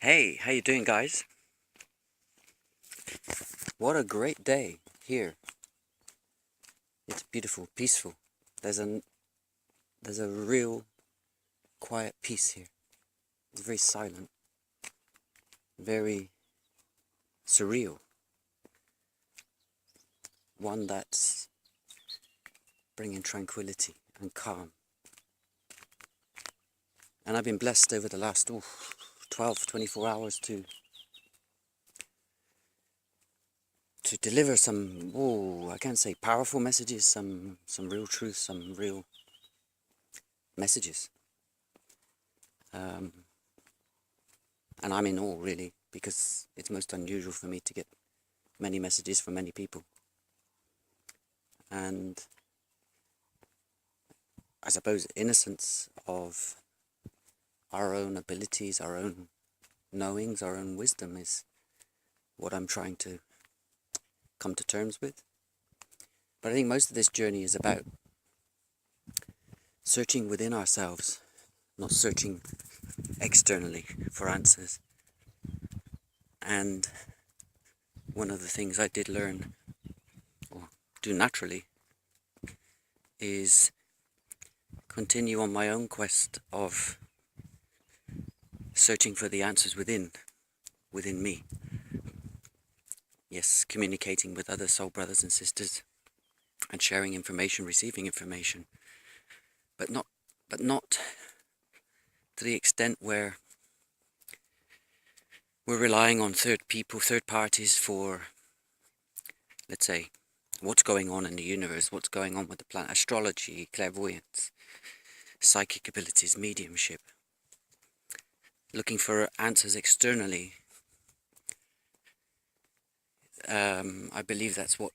Hey, how you doing, guys? What a great day here. It's beautiful, peaceful. There's a real quiet peace here. It's very silent, very surreal. One that's bringing tranquility and calm. And I've been blessed over the last 12, 24 hours to deliver some, I can't say powerful messages, some real truth, some real messages. And I'm in awe, really, because it's most unusual for me to get many messages from many people. And I suppose innocence of our own abilities, our own knowings, our own wisdom is what I'm trying to come to terms with. But I think most of this journey is about searching within ourselves, not searching externally for answers. And one of the things I did learn, or do naturally, is continue on my own quest of searching for the answers within me. Yes, communicating with other soul brothers and sisters and sharing information, receiving information, but not to the extent where we're relying on third parties for, let's say, what's going on in the universe, what's going on with the planet, astrology, clairvoyance, psychic abilities, mediumship. Looking for answers externally. I believe that's what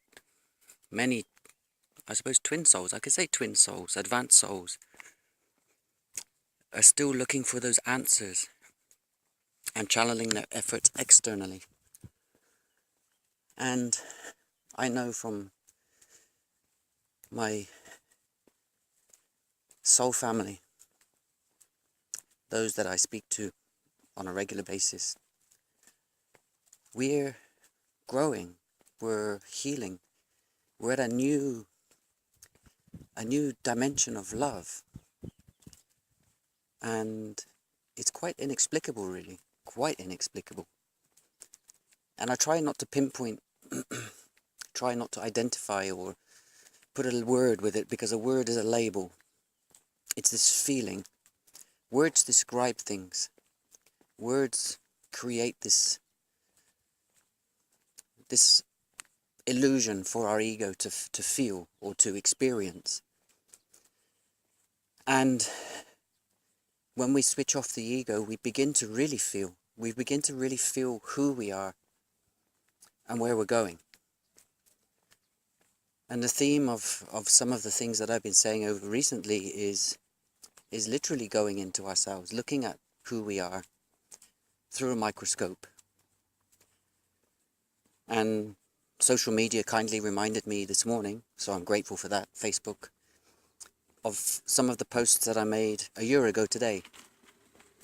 many, I suppose twin souls, I could say twin souls, advanced souls, are still looking for those answers and channeling their efforts externally. And I know from my soul family, those that I speak to on a regular basis, we're growing, we're healing, we're at a new dimension of love. And it's quite inexplicable, really, quite inexplicable. And I try not to pinpoint, try not to identify or put a word with it, because a word is a label. It's this feeling. Words describe things. Words create this illusion for our ego to feel or to experience. And when we switch off the ego, we begin to really feel. We begin to really feel who we are and where we're going. And the theme of some of the things that I've been saying over recently is literally going into ourselves, looking at who we are through a microscope. And social media kindly reminded me this morning, so I'm grateful for that, Facebook, of some of the posts that I made a year ago today.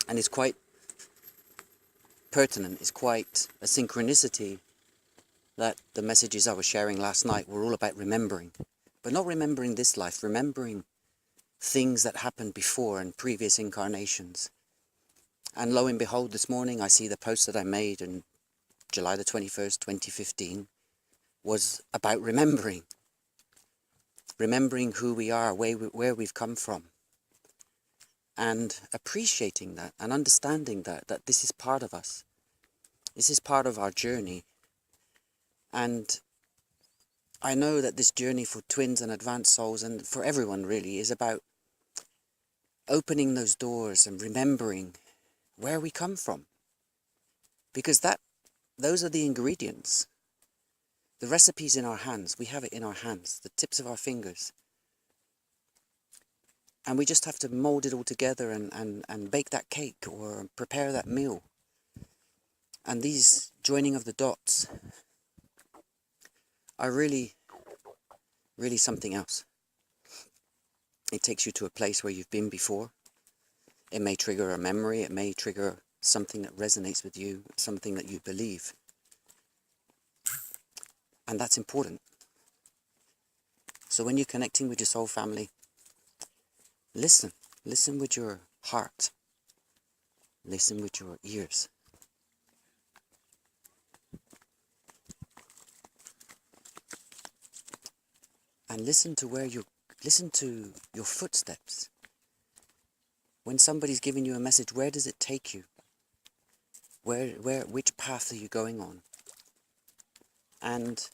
And it's quite pertinent, it's quite a synchronicity that the messages I was sharing last night were all about remembering. But not remembering this life, remembering things that happened before in previous incarnations. And lo and behold, this morning I see the post that I made on July the 21st, 2015, was about remembering. Remembering who we are, where we've come from. And appreciating that and understanding that this is part of us. This is part of our journey. And I know that this journey for twins and advanced souls, and for everyone really, is about opening those doors and remembering where we come from. Because those are the ingredients. The recipe's in our hands. We have it in our hands, the tips of our fingers. And we just have to mold it all together and bake that cake or prepare that meal. And these joining of the dots are really, really something else. It takes you to a place where you've been before. It may trigger a memory, it may trigger something that resonates with you, something that you believe. And that's important. So when you're connecting with your soul family, listen. Listen with your heart. Listen with your ears. And listen to your footsteps. When somebody's giving you a message, where does it take you? Which path are you going on? And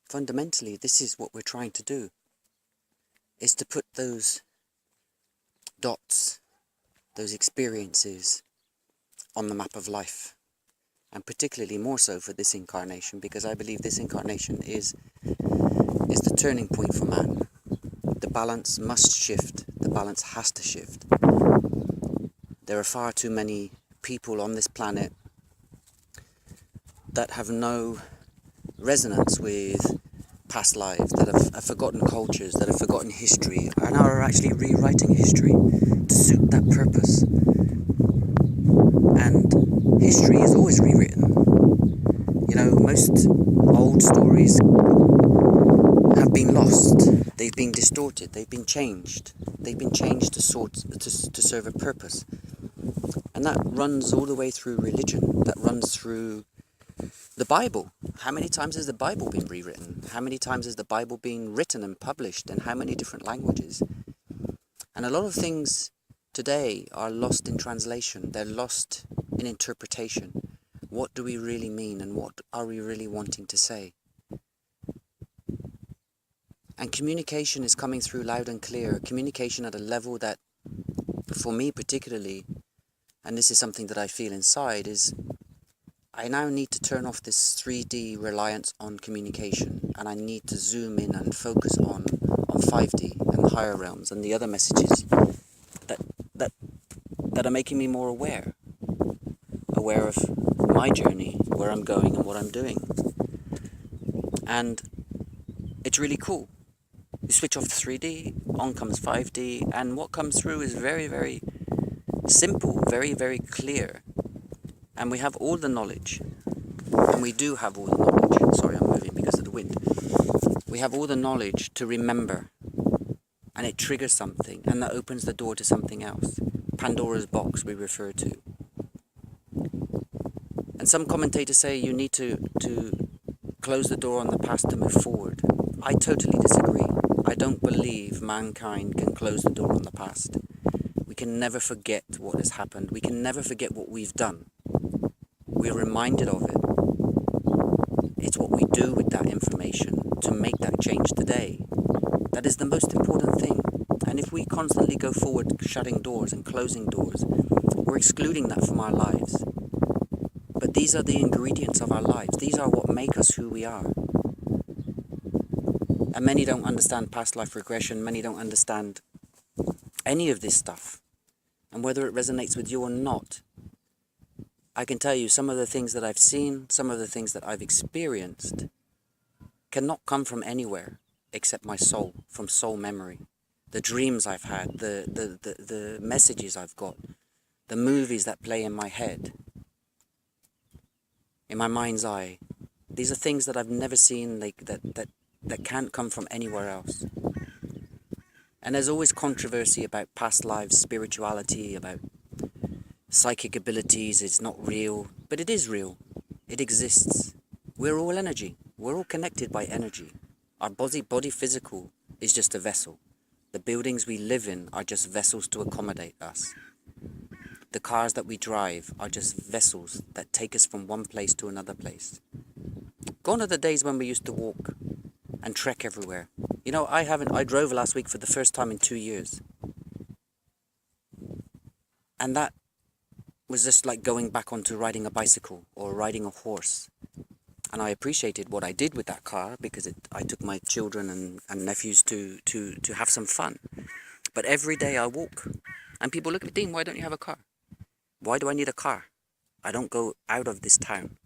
fundamentally, this is what we're trying to do, is to put those dots, those experiences on the map of life. And particularly more so for this incarnation, because I believe this incarnation is the turning point for man. The balance must shift. The balance has to shift. There are far too many people on this planet that have no resonance with past lives, that have forgotten cultures, that have forgotten history, and are actually rewriting history to suit that purpose. And history is always rewritten. You know, most old stories have been lost, they've been distorted, they've been changed. They've been changed to serve a purpose. And that runs all the way through religion, that runs through the Bible. How many times has the Bible been rewritten? How many times has the Bible been written and published, in how many different languages? And a lot of things today are lost in translation, they're lost in interpretation. What do we really mean, and what are we really wanting to say? And communication is coming through loud and clear. Communication at a level that, for me particularly, and this is something that I feel inside, is I now need to turn off this 3D reliance on communication, and I need to zoom in and focus on 5D and the higher realms and the other messages that are making me more aware of my journey, where I'm going and what I'm doing. And it's really cool. You switch off the 3D, on comes 5D, and what comes through is very, very simple, very, very clear. And we have all the knowledge, and we do have all the knowledge. Sorry, I'm moving because of the wind. We have all the knowledge to remember, and it triggers something, and that opens the door to something else. Pandora's box, we refer to. And some commentators say you need to close the door on the past to move forward. I totally disagree. I don't believe mankind can close the door on the past. We can never forget what has happened. We can never forget what we've done. We're reminded of it. It's what we do with that information to make that change today. That is the most important thing. And if we constantly go forward shutting doors and closing doors, we're excluding that from our lives. But these are the ingredients of our lives. These are what make us who we are. And many don't understand past life regression. Many don't understand any of this stuff. And whether it resonates with you or not, I can tell you some of the things that I've seen, some of the things that I've experienced cannot come from anywhere except my soul, from soul memory. The dreams I've had, the messages I've got, the movies that play in my head, in my mind's eye. These are things that I've never seen, that can't come from anywhere else. And there's always controversy about past lives, spirituality, about psychic abilities. It's not real, but it is real. It exists. We're all energy. We're all connected by energy. Our body physical is just a vessel. The buildings we live in are just vessels to accommodate us. The cars that we drive are just vessels that take us from one place to another place. Gone are the days when we used to walk and trek everywhere. You know, I drove last week for the first time in 2 years. And that was just like going back onto riding a bicycle or riding a horse. And I appreciated what I did with that car because I took my children and nephews to have some fun. But every day I walk. And people look at me, Dean, why don't you have a car? Why do I need a car? I don't go out of this town.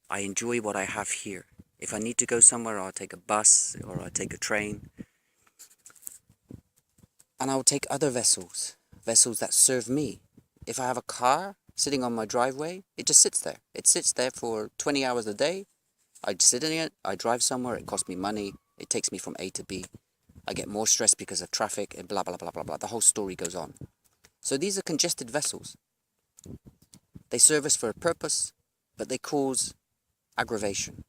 I enjoy what I have here. If I need to go somewhere, I'll take a bus or I'll take a train. And I'll take other vessels that serve me. If I have a car sitting on my driveway, it just sits there. It sits there for 20 hours a day. I sit in it, I drive somewhere, it costs me money, it takes me from A to B. I get more stress because of traffic and blah, blah, blah, blah, blah. The whole story goes on. So these are congested vessels. They serve us for a purpose, but they cause aggravation.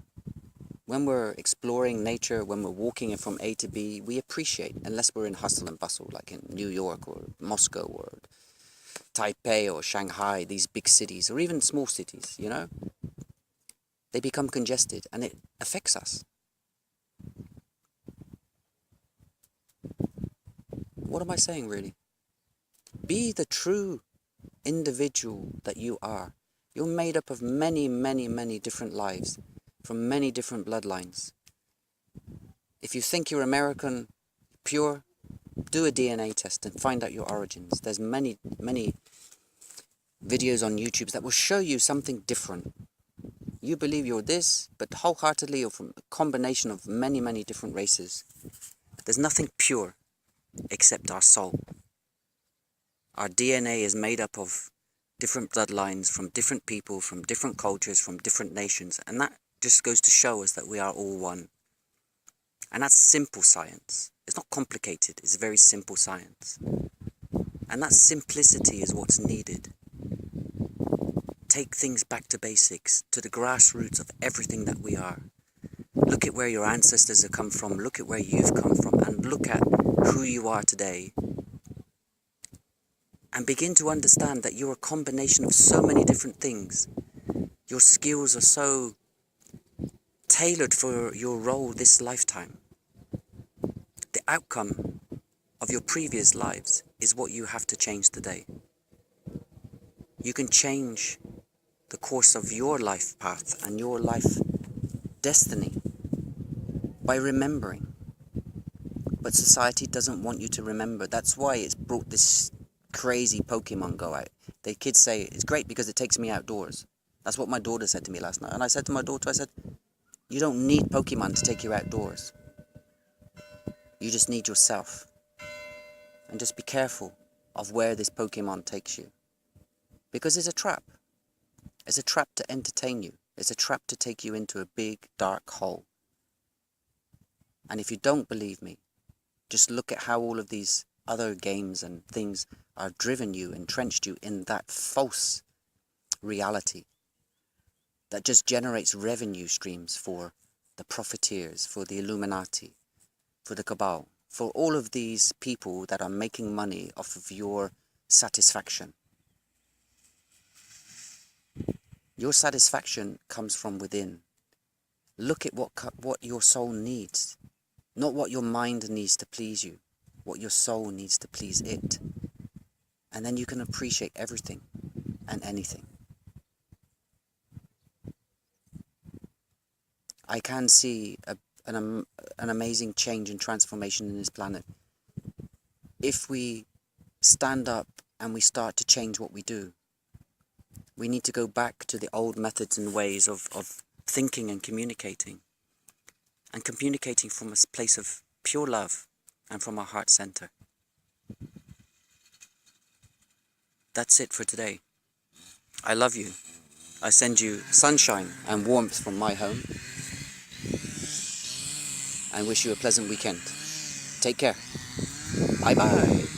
When we're exploring nature, when we're walking from A to B, we appreciate, unless we're in hustle and bustle, like in New York or Moscow or Taipei or Shanghai, these big cities, or even small cities, you know? They become congested and it affects us. What am I saying, really? Be the true individual that you are. You're made up of many, many, many different lives, from many different bloodlines. If you think you're American, pure, do a DNA test and find out your origins. There's many, many videos on YouTube that will show you something different. You believe you're this, but wholeheartedly you're from a combination of many, many different races. There's nothing pure except our soul. Our DNA is made up of different bloodlines from different people, from different cultures, from different nations. And that just goes to show us that we are all one. And that's simple science. It's not complicated, it's very simple science. And that simplicity is what's needed. Take things back to basics, to the grassroots of everything that we are. Look at where your ancestors have come from, look at where you've come from, and look at who you are today. And begin to understand that you're a combination of so many different things. Your skills are so tailored for your role this lifetime. The outcome of your previous lives is what you have to change today. You can change the course of your life path and your life destiny by remembering. But society doesn't want you to remember. That's why it's brought this crazy Pokemon Go out. The kids say, it's great because it takes me outdoors. That's what my daughter said to me last night. And I said to my daughter, I said, you don't need Pokemon to take you outdoors. You just need yourself. And just be careful of where this Pokemon takes you. Because it's a trap. It's a trap to entertain you. It's a trap to take you into a big, dark hole. And if you don't believe me, just look at how all of these other games and things are driven you, entrenched you in that false reality that just generates revenue streams for the profiteers, for the Illuminati, for the cabal, for all of these people that are making money off of your satisfaction. Your satisfaction comes from within. Look at what your soul needs, not what your mind needs to please you, what your soul needs to please it. And then you can appreciate everything and anything. I can see an amazing change and transformation in this planet if we stand up and we start to change what we do. We need to go back to the old methods and ways of thinking and communicating from a place of pure love and from our heart center. That's it for today. I love you. I send you sunshine and warmth from my home and wish you a pleasant weekend. Take care. Bye bye.